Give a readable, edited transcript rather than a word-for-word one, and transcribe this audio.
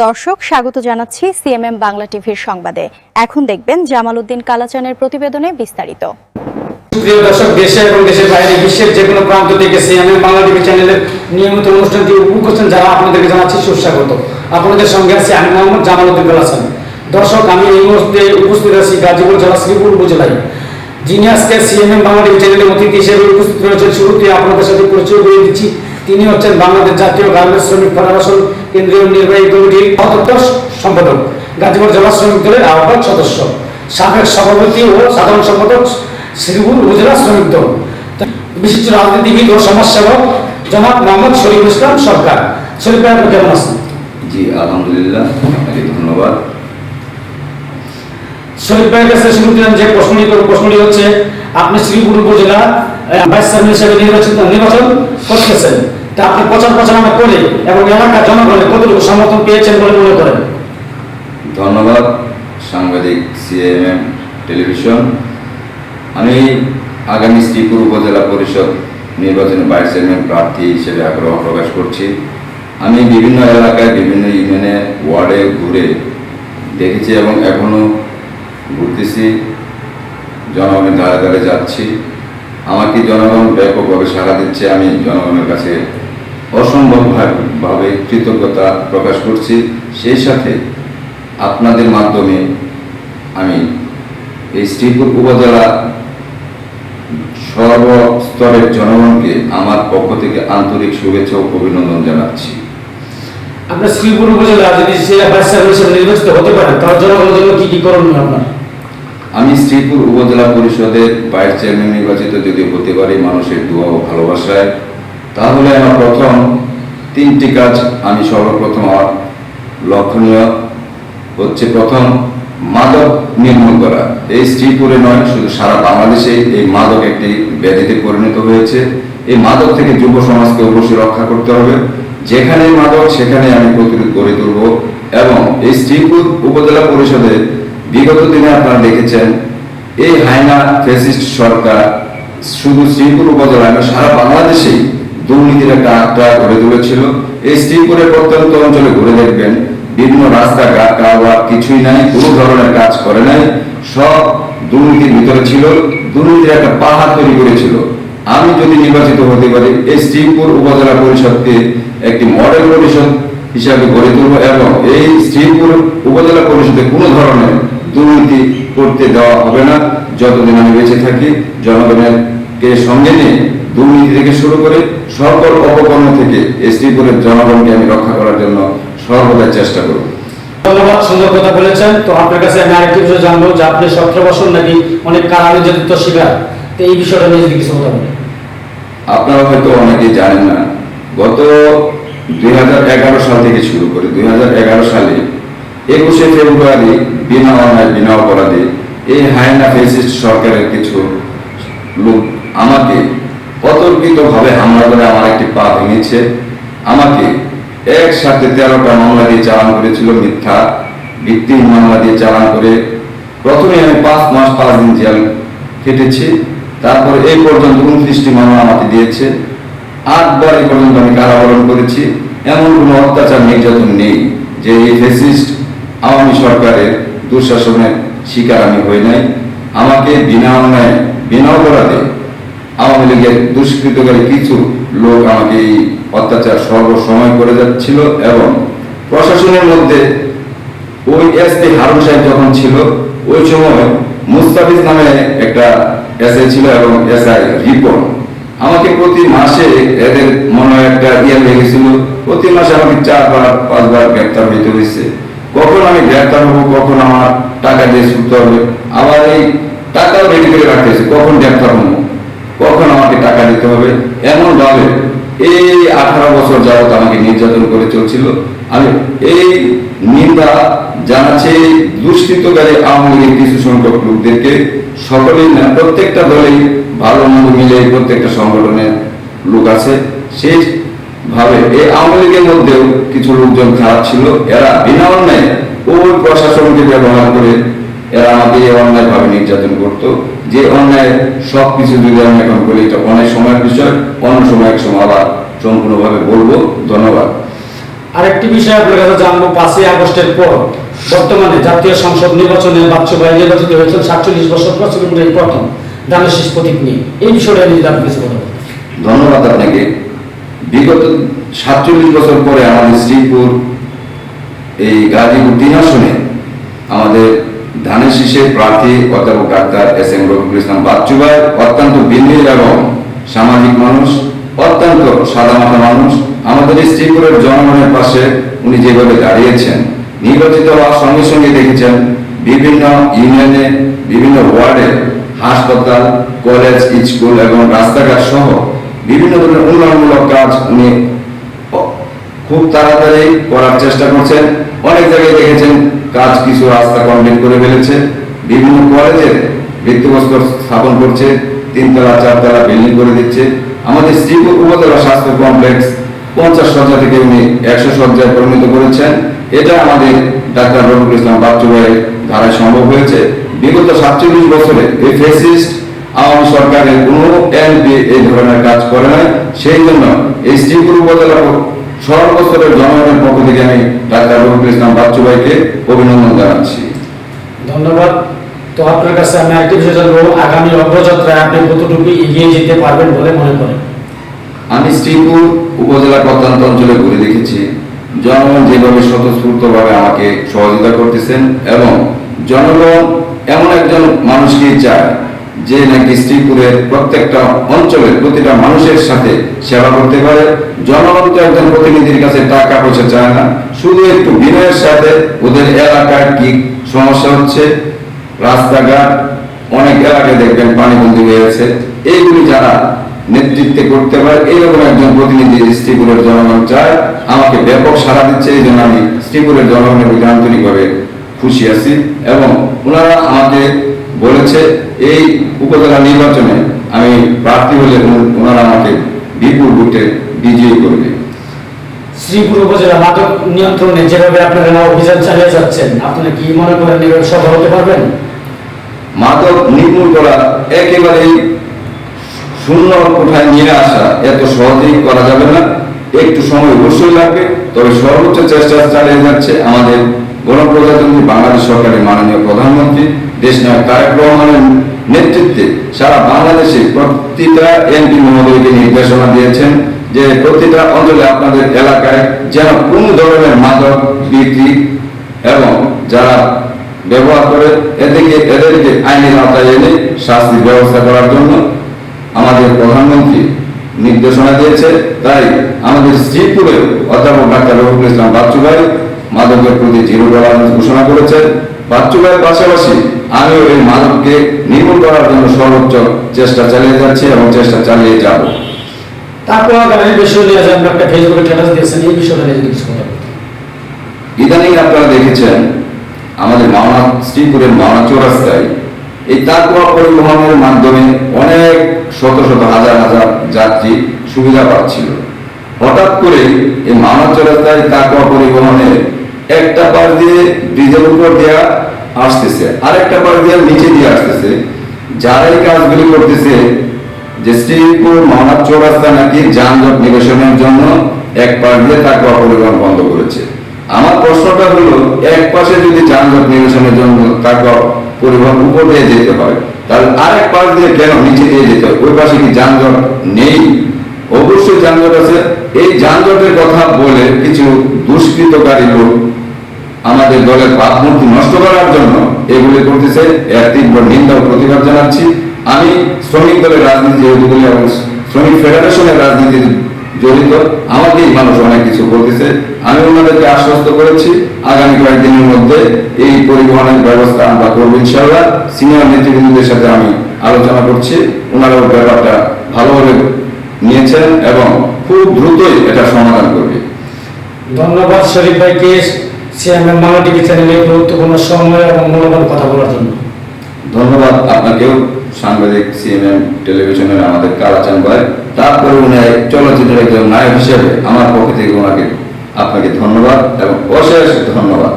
দর্শক স্বাগত জানাচ্ছি সিএমএম বাংলা টিভির সংবাদে। এখন দেখবেন জামাল উদ্দিন কালাচানের প্রতিবেদনে বিস্তারিত। প্রিয় দর্শক, দেশে এবং দেশের বাইরে বিশ্বের যে কোনো প্রান্ত থেকে সিএমএম বাংলা টিভি চ্যানেলের নিয়মিত অনুষ্ঠানটি উপভোগ করছেন যারা, আপনাদেরকে জানাচ্ছি সুস্বাগত। আপনাদের সঙ্গে আছি আমি মোহাম্মদ জামাল উদ্দিন কালাচান। দর্শক, আমি এই মুহূর্তে উপস্থিত আছি গাজীপুর জেলা শ্রীপুর উপজেলায়। যিনি আজকে সিএমএম বাংলা টিভি চ্যানেলের অতিথি হিসেবে উপস্থিত রয়েছেন, শুরুতে আপনাদের সাথে পরিচয় করে দিচ্ছি। তিনি হচ্ছেন বাংলাদেশ জাতীয় গার্মেন্টস শ্রমিক ফেডারেশন কেন্দ্রীয় নির্বাহী কমিটির অধ্যক্ষ সম্পাদক, গাজীপুর জেলা শ্রমিক দলের আহ্বায়ক সদস্য, সাবেক সভাপতি ও সাধারণ সম্পাদক শ্রীপুর উপজেলা শ্রমিক দল, বিশিষ্ট রাজনীতিবিদ ও সমাজসেবক জনাব মোহাম্মদ শরীফ ইসলাম সরকার। শরীফ ভাই, আপনি কেমন আছেন? জি আলহামদুলিল্লাহ, আপনাকে ধন্যবাদ। শরীফ ভাইয়ের কাছে শুরুতে যে প্রশ্নটি হচ্ছে, আপনি শ্রীপুর উপজেলা ভাইস চেয়ারম্যান হিসেবে নির্বাচন করতেছেন, তা আপনি প্রচার প্রচারণা করে এবং এলাকার জনগণের কতটুকু সমর্থন পেয়েছেন বলে মনে করেন? ধন্যবাদ সাংবাদিক সিএমএম টেলিভিশন। আমি আগামী শ্রীপুর উপজেলা পরিষদ নির্বাচনে ভাইস চেয়ারম্যান প্রার্থী হিসেবে আগ্রহ প্রকাশ করছি। আমি বিভিন্ন এলাকায় বিভিন্ন ইউনিয়নে ওয়ার্ডে ঘুরে দেখেছি এবং এখনও ঘুরতেছি, জনগণের ধারে ধারে যাচ্ছি। আমাকে জনগণ ব্যাপকভাবে সাড়া দিচ্ছে। আমি জনগণের কাছে অসম্ভবভাবে কৃতজ্ঞতা প্রকাশ করছি। সেই সাথে আপনাদের মাধ্যমে আমি এই শ্রীপুর উপজেলা সর্বস্তরের জনগণকে আমার পক্ষ থেকে আন্তরিক শুভেচ্ছা ও অভিনন্দন জানাচ্ছি। আপনার শ্রীপুর উপজেলা যদি ভাইস চেয়ারম্যান হিসেবে নির্বাচিত হতে পারে, তার জনগণের জন্য কি কি করণীয় আপনার? আমি শ্রীপুর উপজেলা পরিষদের ভাইস চেয়ারম্যান নির্বাচিত যদি হতে পারি মানুষের দোয়া ও ভালোবাসায়, তাহলে আমার প্রথম তিনটি কাজ আমি সর্বপ্রথম আমার লক্ষণীয় হচ্ছে, প্রথম মাদক নির্মূল করা। এই শ্রীপুরে নয়, শুধু সারা বাংলাদেশে এই মাদক একটি ব্যাধিতে পরিণত হয়েছে। এই মাদক থেকে যুব সমাজকে অবশ্যই রক্ষা করতে হবে। যেখানে মাদক সেখানে আমি প্রতিরোধ গড়ে তুলব। এবং এই শ্রীপুর উপজেলা পরিষদে বিগত দিনে আপনারা দেখেছেন, এই হায়না ফ্যাসিস্ট সরকার শুধু শ্রীপুর উপজেলায় না, সারা বাংলাদেশেই দুর্নীতির একটা আখড়া গড়ে তুলেছিল। এই শ্রীপুরের প্রত্যন্ত অঞ্চলে ঘুরে দেখবেন, বিভিন্ন রাস্তাঘাট কারবার কিছুই নাই, কোনো ধরনের কাজ করে নাই, সব দুর্নীতির ভিতরে ছিল, দুর্নীতির একটা পাহাড় তৈরি করেছিল। আমি যদি নির্বাচিত হতে পারি, এই শ্রীপুর উপজেলা পরিষদকে একটি মডেল পরিষদ হিসাবে গড়ে তুলব এবং এই শ্রীপুর উপজেলা পরিষদে কোনো ধরনের দুর্নীতি করতে দেওয়া হবে না। যতদিন আমি বেঁচে থাকি, জনগণের সঙ্গে নিয়ে দুর্নীতি থেকে শুরু করে সকল অপকর্ম থেকে এই শ্রীপুরের জনগণকে আমি রক্ষা করার জন্য সর্বদা চেষ্টা করব। ধন্যবাদ, সুন্দর কথা বলেছেন। তো আপনার কাছে আমি আরেকটি বিষয় জানবো যে আপনি 17 বছর নাকি অনেক কারা নির্যাতিত শিকার, তো এই বিষয়টা নিয়ে যদি কিছু কথা বলেন। আপনারা হয়তো অনেকেই জানেন না, গত 2011 সাল থেকে শুরু করে 2011 সালে 21শে ফেব্রুয়ারি বিনা অন্যায় বিনা অপরাধে এই হায়না ফ্যাসিস্ট সরকারের কিছু লোক আমাকে অতর্কিতভাবে হামলা করে আমার একটি পা ভেঙেছে। আমাকে একসাথে 13টা মামলা দিয়ে চালান করেছিল, মিথ্যা ভিত্তিহীন মামলা দিয়ে চালান করে। প্রথমে আমি 5 মাস 5 দিন জেল কেটেছি। তারপরে এই পর্যন্ত 29টি মামলা আমাকে দিয়েছে। 8 বার এই পর্যন্ত আমি কারাবরণ করেছি। এমন কোনো অত্যাচার নির্যাতন নেই যে এই ফ্যাসিস্ট আওয়ামী সরকারের দুঃশাসনের শিকার আমি হই নাই। আমাকে বিনা অন্যায় বিনা অপরাধে আওয়ামী লীগের দুষ্কৃতকারী কিছু লোক আমাকে এই অত্যাচার সর্বসময় করে যাচ্ছিল। এবং প্রশাসনের মধ্যে ওই এসপি হারুন সাহেব যখন ছিল, ওই সময় মুস্তাফিজ নামে একটা এসআই ছিল এবং এসআই রিপন আমাকে প্রতি মাসে, এদের মনে হয় একটা লেগেছিল, প্রতি মাসে আমাকে 4 বার 5 বার গ্রেপ্তার হইতে হয়েছে। কখন আমি গ্রেপ্তার হবো, কখন আমার টাকা দিয়ে ছুটতে হবে, আবার এই টাকাও রেডি করে রাখতে হয়েছে, কখন গ্রেপ্তার হবো, কখন আমাকে টাকা দিতে হবে। এমন ভাবে এই 18 বছর যাবত আমাকে নির্যাতন করে চলছিল। আমি এই নিন্দা জানাচ্ছি দুষ্কৃতকারী আওয়ামী লীগের কিছু সংখ্যক লোকদেরকে। সকলেই না, প্রত্যেকটা দলেই ভালো মন্দ মিলে প্রত্যেকটা সংগঠনের লোক আছে। সেই ভাবে এই আওয়ামী লীগের মধ্যেও কিছু লোকজন খারাপ ছিল। এরা বিনা অন্যায় ওই প্রশাসনকে ব্যবহার করে এরা আমাকে অন্যায় ভাবে নির্যাতন করতো। যে অন্যায় সবকিছু যদি আমি এখন বলি, এটা অনেক সময়ের বিষয়, অন্য সময় এক সময় আবার সম্পূর্ণভাবে বলবো। ধন্যবাদ। আরেকটি বিষয় আপনার কাছে জানবো, 5ই আগস্টের পর বর্তমানে জাতীয় সংসদ নির্বাচনে বাচ্চু ভাই নির্বাচিত হয়েছেন 47 বছর প্রচলিত এই প্রথম ধানের শীষ প্রতীক নিয়ে। এই বিষয়টা নিয়ে আপনি কিছু কথা বলুন। ধন্যবাদ আপনাকে। বিগত 47 বছর পরে আমাদের শ্রীপুর এই গাজীপুর 3 আসনে আমাদের ধানের শীষের প্রার্থী অধ্যাপক doctor S M Rafiqul Islam Bachchu ভাই অত্যন্ত বিনয়ী এবং সামাজিক মানুষ, অত্যন্ত সাদামাটা মানুষ। আমাদের এই শ্রীপুরের জনগণের পাশে উনি যেভাবে দাঁড়িয়েছেন, নির্বাচিত হওয়ার সঙ্গে সঙ্গে দেখেছেন বিভিন্ন ইউনিয়নে, বিভিন্ন ওয়ার্ডে হাসপাতাল, কলেজ, স্কুল এবং রাস্তাঘাট সহ বিভিন্ন ধরনের উন্নয়নমূলক কাজ উনি খুব তাড়াতাড়ি করার চেষ্টা করছেন। অনেক জায়গায় দেখেছেন কাজ, কিছু রাস্তা কমপ্লিট করে ফেলেছে, বিভিন্ন কলেজে ভিত্তিপ্রস্তর স্থাপন করছে, 3 তলা 4 তলা বিল্ডিং করে দিচ্ছে। আমাদের শ্রীপুর উপজেলা স্বাস্থ্য কমপ্লেক্স 50 শয্যা থেকে উনি 100 শয্যায় পরিণত করেছেন। এটা আমাদের ডাক্তার রফিকুল ইসলাম বাচ্চু ভাইয়ের ধারায় সম্ভব হয়েছে। বিগত 47 বছরে এই ফ্যাসিস্ট আওয়ামী সরকারের কোনো এমপি এই ধরনের কাজ করে নাই। সেই জন্য এই শ্রীপুর উপজেলা সর্বস্তরের জনগণের পক্ষ থেকে আমি ডাক্তার রফিকুল ইসলাম বাচ্চু ভাইকে অভিনন্দন জানাচ্ছি। ধন্যবাদ। তো আপনার কাছে আমি আরেকটি বিষয় জানবো, আগামী অগ্রযাত্রায় আপনি কতটুকু এগিয়ে যেতে পারবেন বলে মনে করেন? আমি শ্রীপুর উপজেলা প্রত্যন্ত অঞ্চলে ঘুরে দেখেছি জনগণ যেভাবে স্বতঃস্ফূর্তভাবে আমাকে সহযোগিতা করতেছেন এবং জনগণ এমন একজন মানুষকে চায় যে নাকি শ্রীপুরের প্রত্যেকটা অঞ্চলের প্রতিটা মানুষের সাথে সেবা করতে পারে। জনগণ তো একজন প্রতিনিধির কাছে টাকা পয়সা চায় না, শুধু একটু বিনয়ের সাথে ওদের এলাকায় কি সমস্যা হচ্ছে, রাস্তাঘাট অনেক এলাকায় দেখবেন পানিবন্দী হয়ে আছে, এইগুলি যারা নেতৃত্বে করতে পারে এইরকম একজন প্রতিনিধি শ্রীপুরের জনগণ চায়। আমাকে ব্যাপক সাড়া দিচ্ছে, এই জন্য আমি শ্রীপুরের জনগণের প্রতি আন্তরিকভাবে খুশি আছি এবং ওনারা আমাকে বলেছে এই উপজেলা নির্বাচনে আমি প্রার্থী হলে ওনারা আমাকে বিপুল ভোটে বিজয়ী করবে। শ্রীপুর উপজেলা মাদক নিয়ন্ত্রণে যেভাবে আপনারা অভিযান চালিয়ে যাচ্ছেন, আপনারা কি মনে করেন এভাবে সফল হতে পারবেন? মাদক নির্মূল করা একেবারেই শূন্য কোঠায় নিয়ে আসা এত সহজেই করা যাবে না, একটু সময় অবশ্যই লাগবে। তবে সর্বোচ্চ চেষ্টা চালিয়ে যাচ্ছে আমাদের গণপ্রজাতন্ত্রী বাংলাদেশ সরকারের মাননীয় প্রধানমন্ত্রী দেশনায়ক তারেক রহমানের নেতৃত্বে সারা বাংলাদেশে প্রতিটা এমপি মহোদয়কে নির্দেশনা দিয়েছেন যে প্রতিটা অঞ্চলে আপনাদের এলাকায় যেন কোনো ধরনের মাদক বিক্রি এবং যারা ব্যবহার করে এদেরকে আইনের আওতায় এনে শাস্তির ব্যবস্থা করার জন্য আমাদের প্রধানমন্ত্রী নির্দেশনা দিয়েছে। তাই আমাদের শ্রীপুরে অধ্যাপক ডাক্তার রফিকুল ইসলাম বাচ্চু ভাই মাদকের প্রতি জিরো টলারেন্স ঘোষণা করেছেন। বাচ্চু ভাইয়ের পাশাপাশি আমিও এই মাদককে নির্মূল করার জন্য সর্বোচ্চ চেষ্টা চালিয়ে যাচ্ছি এবং চেষ্টা চালিয়ে যাব। তারপর আগামী বিষয় নিয়ে আপনি একটা ফেসবুকে স্ট্যাটাস দিয়েছেন, এই বিষয়টা নিয়ে যদি কিছু কথা বলতেন। ইদানিং আপনারা দেখেছেন আমাদের মাওনা শ্রীপুরের মাওনা চৌরাস্তায় এই তাকওয়া পরিবহনের মাধ্যমে অনেক শত শত হাজার হাজার যাত্রী সুবিধা পাচ্ছিল। হঠাৎ করে এই মাওনা চৌরাস্তায় তাকওয়া পরিবহনের একটা পাশ দিয়ে ব্রিজের উপর দেওয়া আসতেছে, আরেকটা পাশ দিয়ে নিচে দিয়ে আসতেছে। যারা এই কাজগুলি করতেছে যে শ্রীপুর মাওনা চৌরাস্তা নাকি যানজট নিরসনের জন্য এক পাশ দিয়ে তাকওয়া পরিবহন বন্ধ করেছে। আমার প্রশ্নটা হলো, এক পাশে যদি যানজট নিরসনের জন্য তাকওয়া পরিবহন উপর দিয়ে যেতে হয়, তাহলে আরেক পাশ দিয়ে কেন নিচে দিয়ে যেতে হয়? ওই পাশে কি যানজট নেই? অবশ্যই যানজট আছে। এই যানজটের কথা বলে কিছু দুষ্কৃতকারী লোক আমাদের দলের ভাবমূর্তি নষ্ট করার জন্য এগুলি করতেছে, এর তীব্র নিন্দা ও প্রতিবাদ জানাচ্ছি। আমি শ্রমিক দলের রাজনীতি যেহেতু বলি এবং শ্রমিক ফেডারেশনের রাজনীতি জড়িত, আমাকেই মানুষ অনেক কিছু বলতেছে। আমি ওনাদেরকে আশ্বস্ত করেছি আগামী কয়েকদিনের মধ্যে এই পরিবহনের ব্যবস্থা আমরা করবো ইনশাআল্লাহ। সিনিয়র নেতৃবৃন্দদের সাথে আমি আলোচনা করছি, ওনারাও ব্যাপারটা ভালোভাবে নিয়েছেন এবং খুব দ্রুতই এটা সমাধান করবে। ধন্যবাদ শরীফ ভাইকে সিএমএম বাংলা টিভি চ্যানেলে গুরুত্বপূর্ণ সময় এবং মূল্যবান কথা বলার জন্য। ধন্যবাদ আপনাকেও, সাংবাদিক সিএমএম টেলিভিশনের আমাদের কালাচান ভাই। তারপরে উনি চলচ্চিত্রের একজন নায়ক হিসেবে আমার পক্ষ থেকে ওনাকে আপনাকে ধন্যবাদ এবং অশেষ ধন্যবাদ।